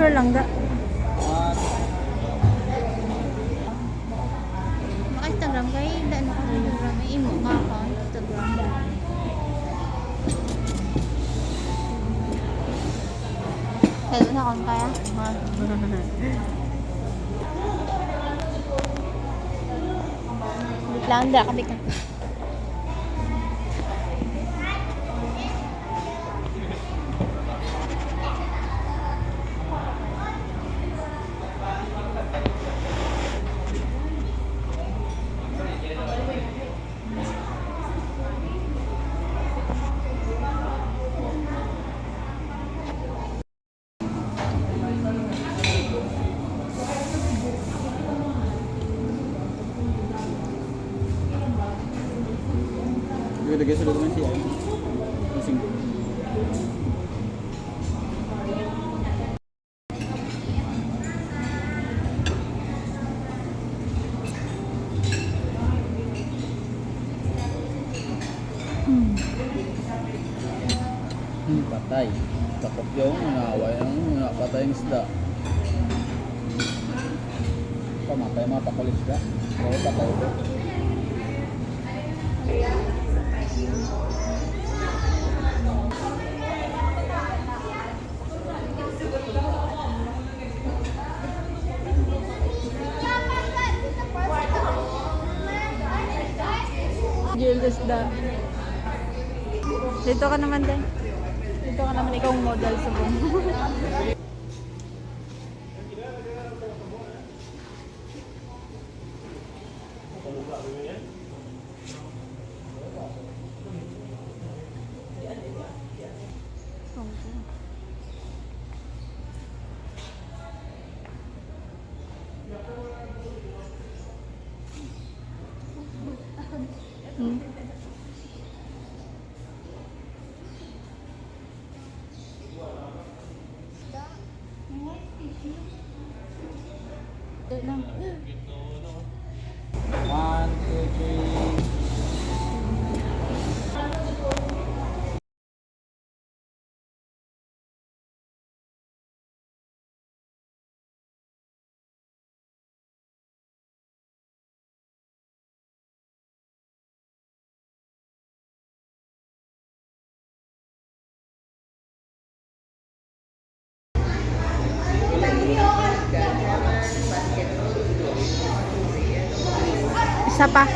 or langga? Maka-Instagram kay daan ako sa Instagram. May imo ka account Instagram. Kaya sa account kaya? Lang da kami ka. Lagay sa loob ng siya. Masing. Patay. Takot yung naway ang patay ng isda. Pamatay mga pakulis ka. Oo, patay ko. Gildas da. Dito ka naman din. Dito ka naman ikaw model sa buong. Lang. 1, 2, 3. Isa pa.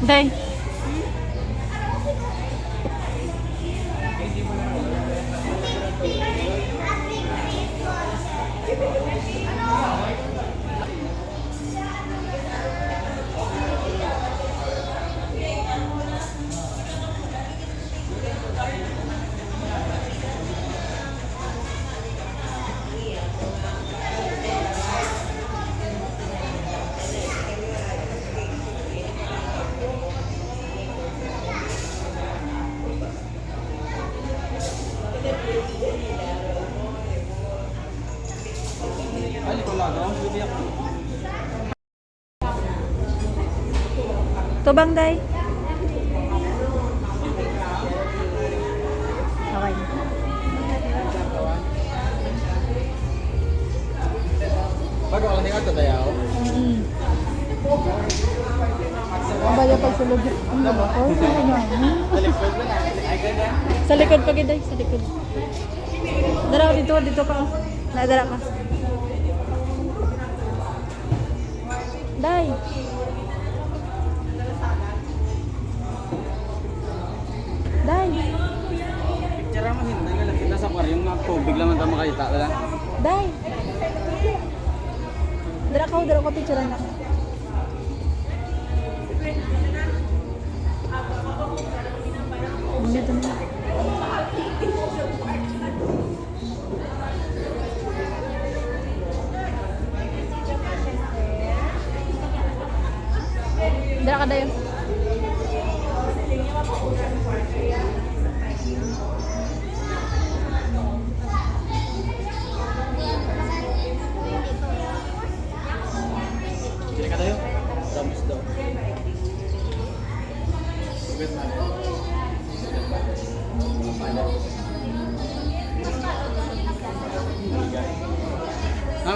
Day. Tubang day. Okay. Bago ka lang ito tayo. Ang baya pagsulog. Ang baya. Oh, saan na? Sa likod pa giday, sa likod. Dara ka dito, dito ka. Nadara ka. Day. Day. Picture mo hindi nga lang kita sa aquarium na tubig lang man makita lang. Day. Dara ka picturean na. Dito na. Dara ka dayon.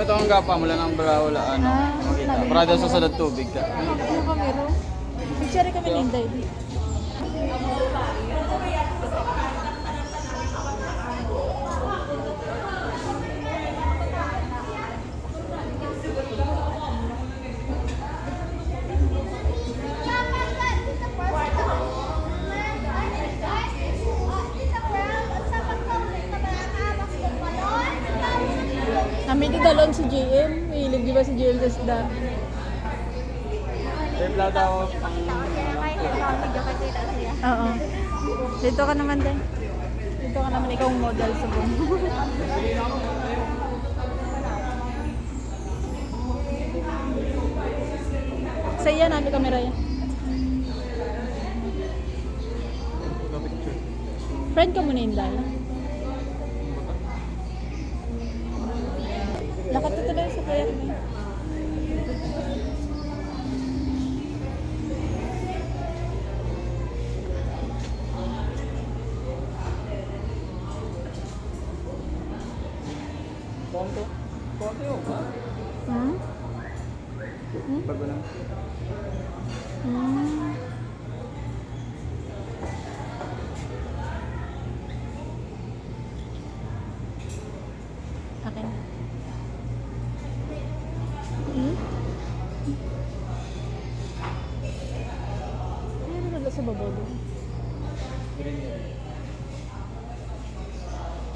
ito ang gapa, mula ng wala ano, makita. Para daw sa sunod tubig ka. Ano kami ro? Picture kami ni Inday. Namin idalon si JM. Hilig di ba si JM sa isda? Templa daw ang Oo. Dito ka naman din. Dito ka naman ikaw ang model sa buong. Sa iya namin kamera yan. Friend ka muna Inday. Lakat ito dahil sa kayak mo. konto. Konto yun ba? Hmm? Bago lang. Hmm. Akin. Hmm? Ano na sa babo doon?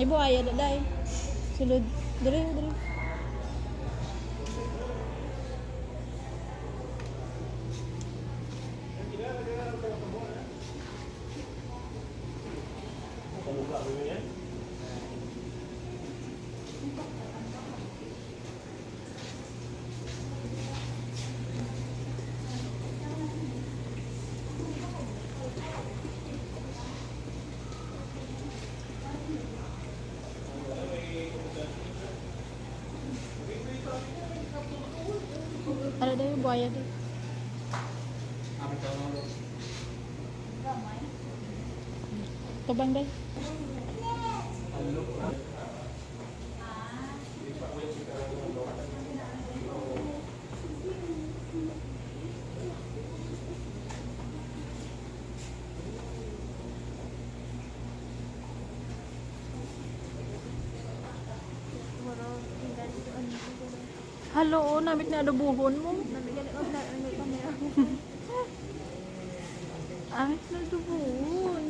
Ibu ayah daday. Sulod. Dali, dali. Ada daw yung buhaya doon. Tabang day. Halo, namit na adobuhon mo. Amit na adobuhon.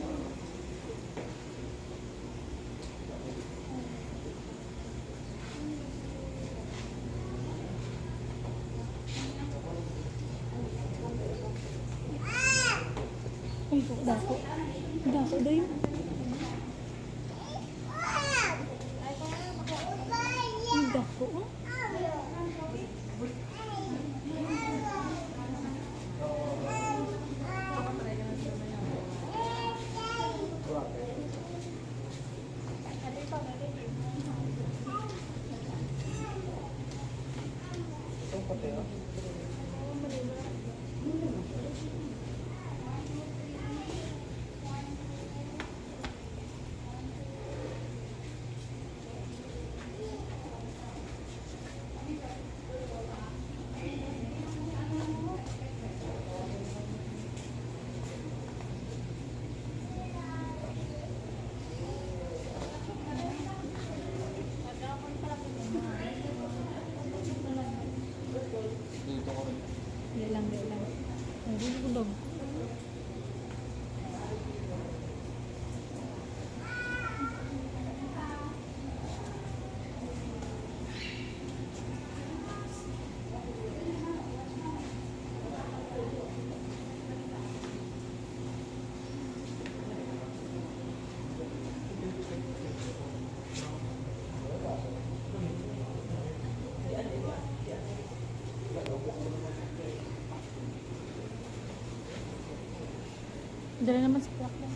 Ay, dako. Dako daw yun. Ay, dako. Oh. Di lang. Hindi ko dog. Dala naman sa plak lang.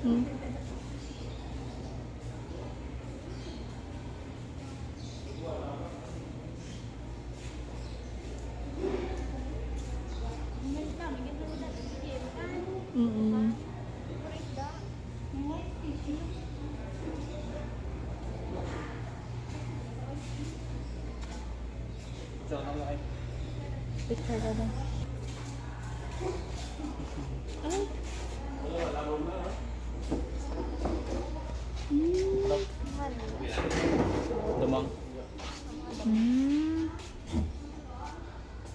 Hmm? ay. Picture ka doon. Ay. Damang.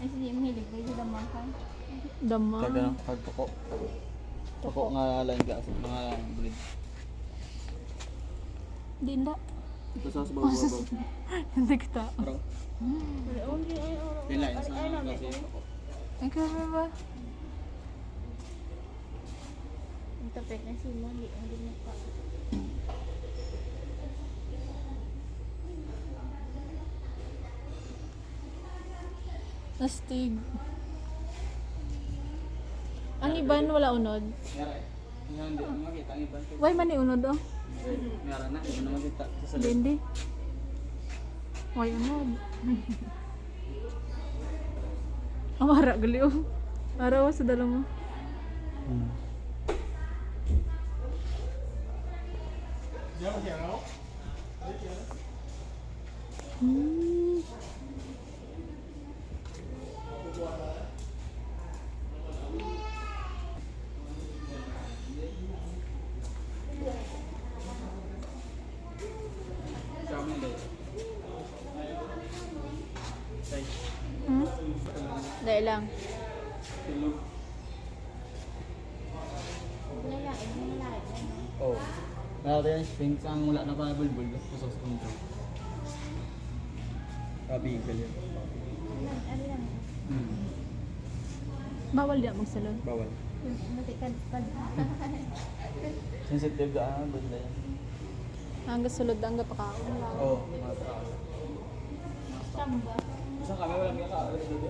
Ay, sige, mahilig ba yung damang ka? Dama. Kaya ng pagtuko. Tuko nga lain ka sa mga breed. Di na. Ito sa babaw. Hindi kita. Araw. Pila sa kasi tuko. Ang kaya ba? Ang tapit na sila, hindi mo pa. Astig. Ang iban wala unod. Yara. Hindi mo makita ang iban. Why man ni unod oh? Yara na, hindi mo na makita sa salid. Hindi. Why unod? Amara gali oh. Araw sa dala mo. Hmm. Kami din. Say. Hmm? Dahil lang. Tulog. Lalain, lalain. Oh. Meron yan, Sphinx ang wala na pa bulbul. Pusok sa punto. Kabi, galing. Ano lang? Bawal di magsalon. Bawal. Matikan pa. Sensitive ka, banda yan. Hanggang sulod hanggang pakaon. Oo, mata. Tamba. Saan kami walang kakaawit dito?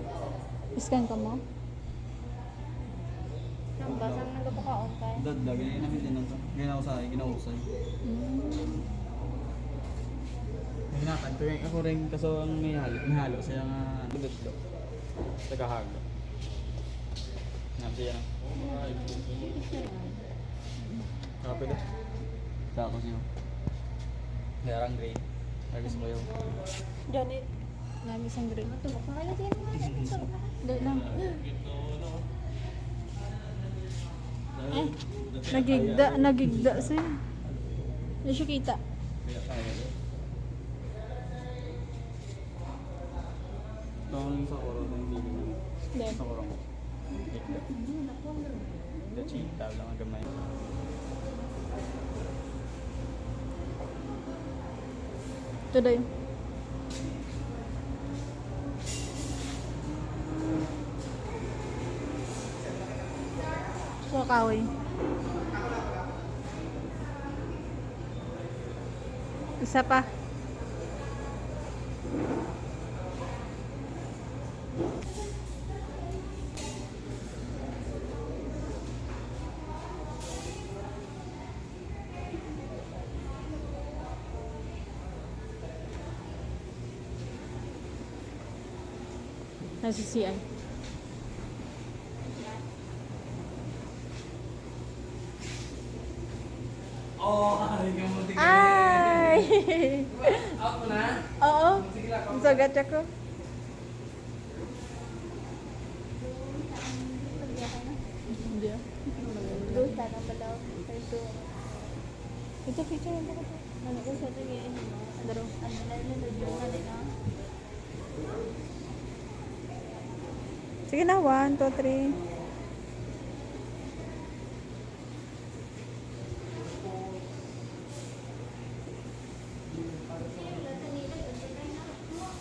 Iskan ka mo? Tamba, saan nagpapakaon ka? Dadda, ganyan namin din ito. Ginausay, ginausay. Hinakan ko yung ako rin kaso ang may halo siya nga dudot-dot. Tagahaga. Nga siya na. Kape doon. Sa ako siya. Hayarang grade. Nagis mo yun. Janet. Nami isang green. Tubok na kayo din. Dahil lang. Eh, nagigda siya. Hindi siya kita. Kaya kaya doon. Tawang sa oras na hindi ko. Then, Sa orong. The cheetah lang ang gamay. today. So, kahoy. Isa pa. Nasa CI. Oh, ay, gamuti ka. Ay! Ako na? Oo. Sige lang. Ang sagat ako. Hindi ah. Doon sana pala. Ito picture mo ko. Ano ko sa tingin? Daro. Ano na yun? Doon na rin ah. Sige na, 1, 2, 3.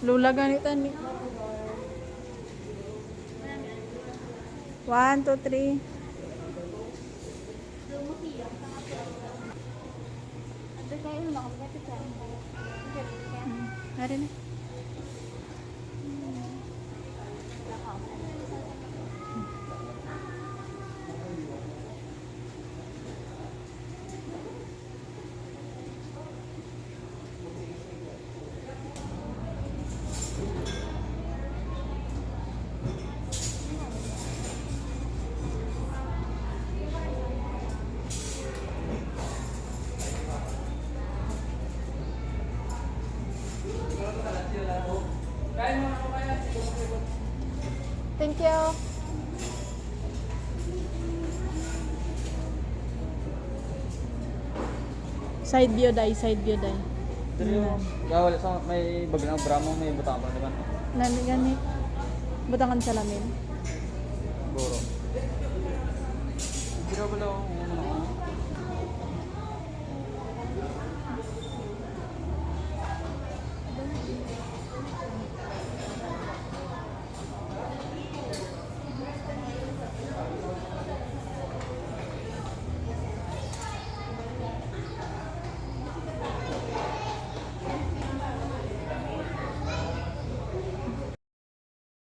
Lula ganito ni. 1, 2, 3. Ito kayo makapagkapit sa akin. Hari na. Thank you. Side view day, side view day. Pero yung gawal sa may baglang bramo, may butang pa naman. Nani gani. Butangan salamin. Buro. Pero wala akong